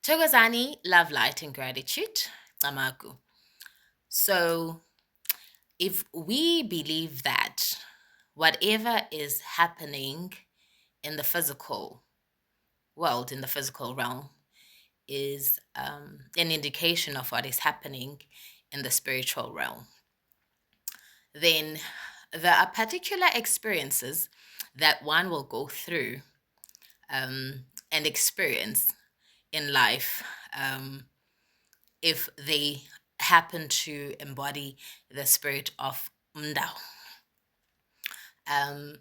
Thokozani, love, light, and gratitude. Amaku. So, if we believe that whatever is happening in the physical world, in the physical realm, is an indication of what is happening in the spiritual realm, then there are particular experiences that one will go through and experience in life if they happen to embody the spirit of ndau. Um,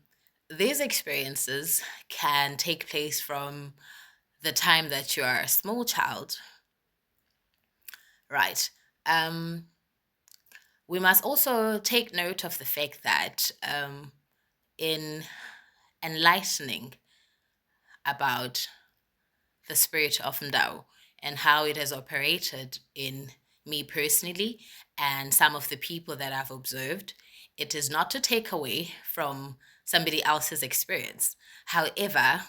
these experiences can take place from the time that you are a small child, right? We must also take note of the fact that in enlightening about the spirit of ndau and how it has operated in me personally and some of the people that I've observed, it is not to take away from somebody else's experience. However,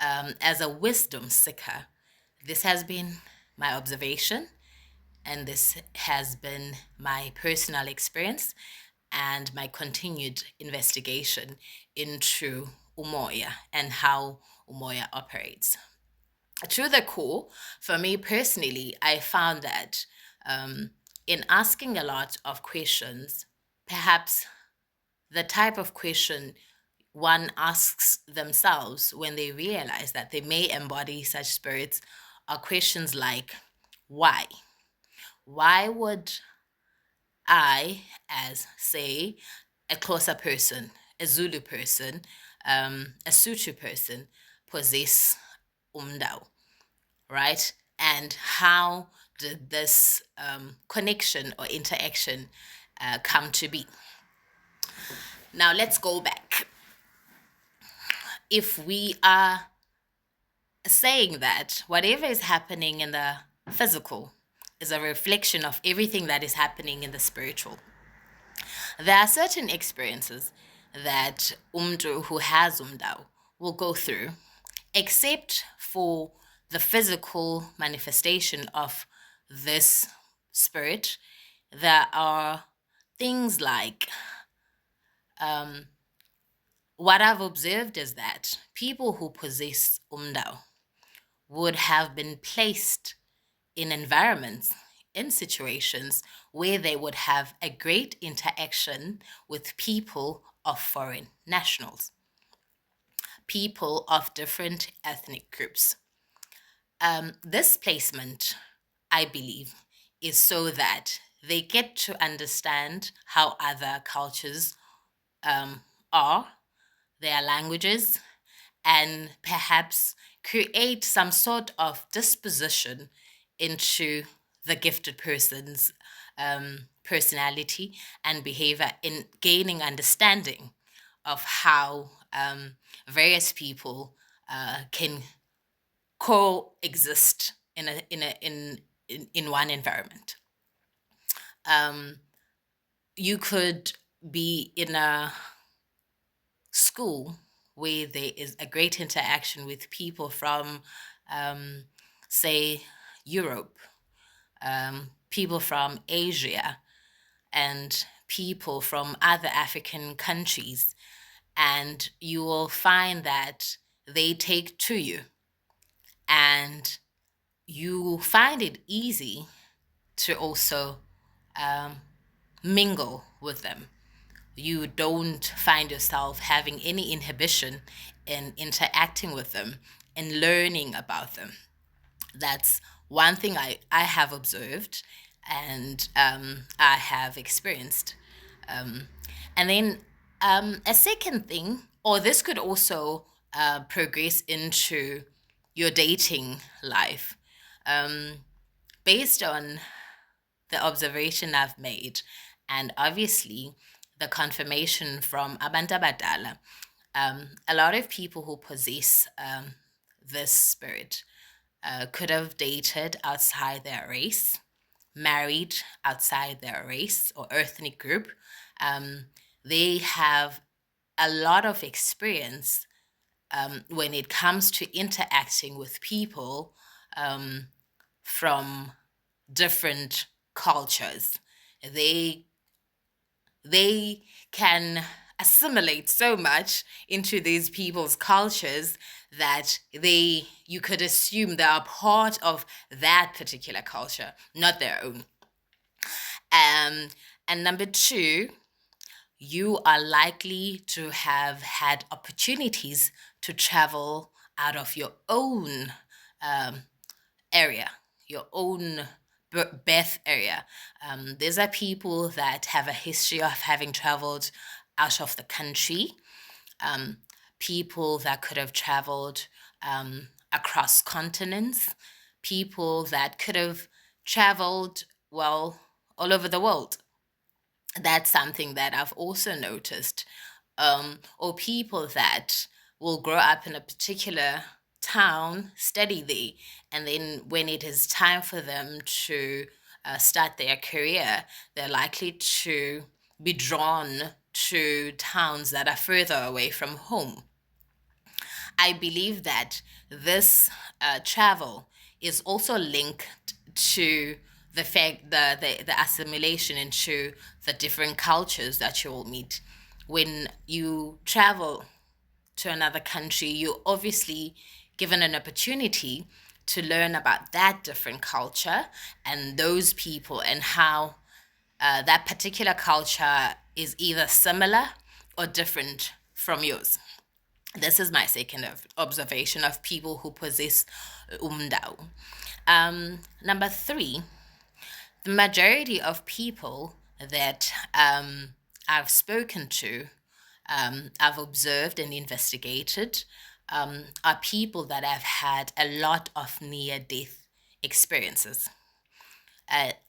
as a wisdom seeker, this has been my observation and this has been my personal experience and my continued investigation into umoya and how umoya operates. To the core, for me personally, I found that in asking a lot of questions, perhaps the type of question one asks themselves when they realize that they may embody such spirits are questions like, why? Why would I, as say, a Xhosa person, a Zulu person, a Sotho person, possess umdao, right? And how did this connection or interaction come to be? Now let's go back. If we are saying that whatever is happening in the physical is a reflection of everything that is happening in the spiritual, there are certain experiences that umntu who has umdao will go through, except for the physical manifestation of this spirit. There are things like what I've observed is that people who possess umdao would have been placed in environments, in situations where they would have a great interaction with people of foreign nationals, people of different ethnic groups. This placement, I believe, is so that they get to understand how other cultures are, their languages, and perhaps create some sort of disposition into the gifted person's personality and behavior in gaining understanding of how various people can coexist in one environment. You could be in a school where there is a great interaction with people from, say, Europe, people from Asia, and people from other African countries. And you will find that they take to you, and you find it easy to also mingle with them. You don't find yourself having any inhibition in interacting with them and learning about them. That's one thing I have observed and I have experienced. And then a second thing, or this could also progress into your dating life. Based on the observation I've made, and obviously the confirmation from abantu abadala, a lot of people who possess this spirit could have dated outside their race, married outside their race or ethnic group. They have a lot of experience when it comes to interacting with people from different cultures. They they can assimilate so much into these people's cultures that you could assume they are part of that particular culture, not their own. And number two, you are likely to have had opportunities to travel out of your own area, your own birth area. These are people that have a history of having traveled out of the country, people that could have traveled across continents, people that could have traveled, well, all over the world. That's something that I've also noticed. Or people that will grow up in a particular town, study there, and then when it is time for them to start their career, they're likely to be drawn to towns that are further away from home. I believe that this travel is also linked to the fact the assimilation into the different cultures that you will meet. When you travel to another country, you're obviously given an opportunity to learn about that different culture and those people and how that particular culture is either similar or different from yours. This is my second observation of people who possess umdao. Number three, the majority of people that I've spoken to, I've observed and investigated, are people that have had a lot of near-death experiences.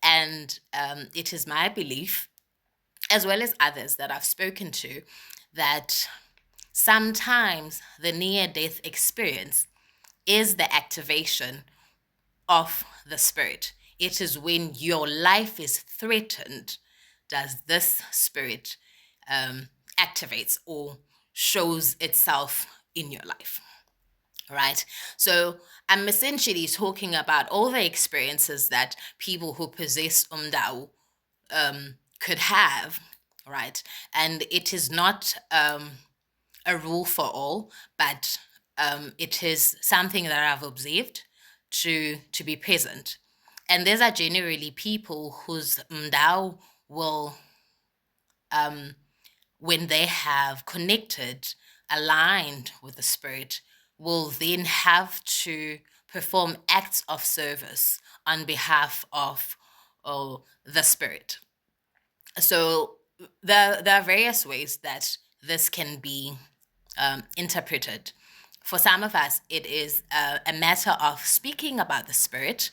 And it is my belief, as well as others that I've spoken to, that sometimes the near-death experience is the activation of the spirit. It is when your life is threatened does this spirit activates or shows itself in your life. Right? So I'm essentially talking about all the experiences that people who possess umdao could have, right? And it is not a rule for all, but it is something that I've observed to be present. And these are generally people whose mdao will, when they have connected, aligned with the spirit, will then have to perform acts of service on behalf of the spirit. So there are various ways that this can be interpreted. For some of us, it is a matter of speaking about the spirit,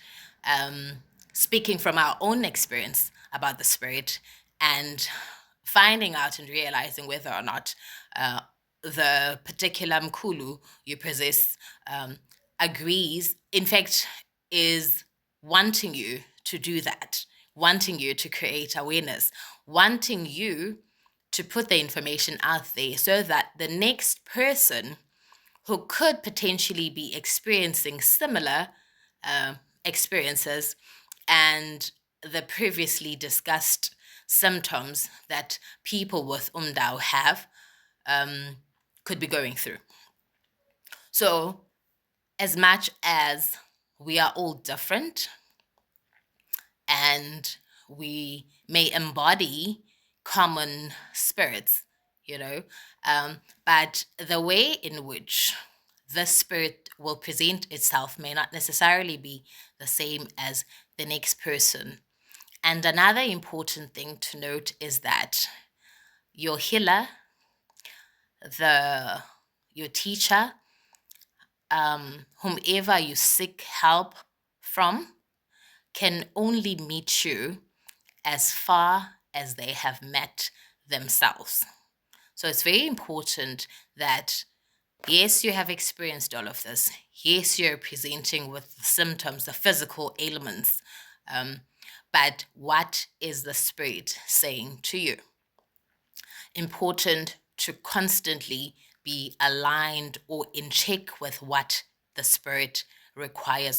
speaking from our own experience about the spirit, and finding out and realizing whether or not the particular mkhulu you possess agrees, in fact, is wanting you to do that, wanting you to create awareness, wanting you to put the information out there so that the next person who could potentially be experiencing similar experiences and the previously discussed symptoms that people with umdao have could be going through. So, as much as we are all different and we may embody common spirits, but the way in which the spirit will present itself may not necessarily be the same as the next person. And another important thing to note is that your healer, your teacher, whomever you seek help from, can only meet you as far as they have met themselves. So it's very important that, yes, you have experienced all of this. Yes, you're presenting with the symptoms, the physical ailments. But what is the spirit saying to you? Important to constantly be aligned or in check with what the spirit requires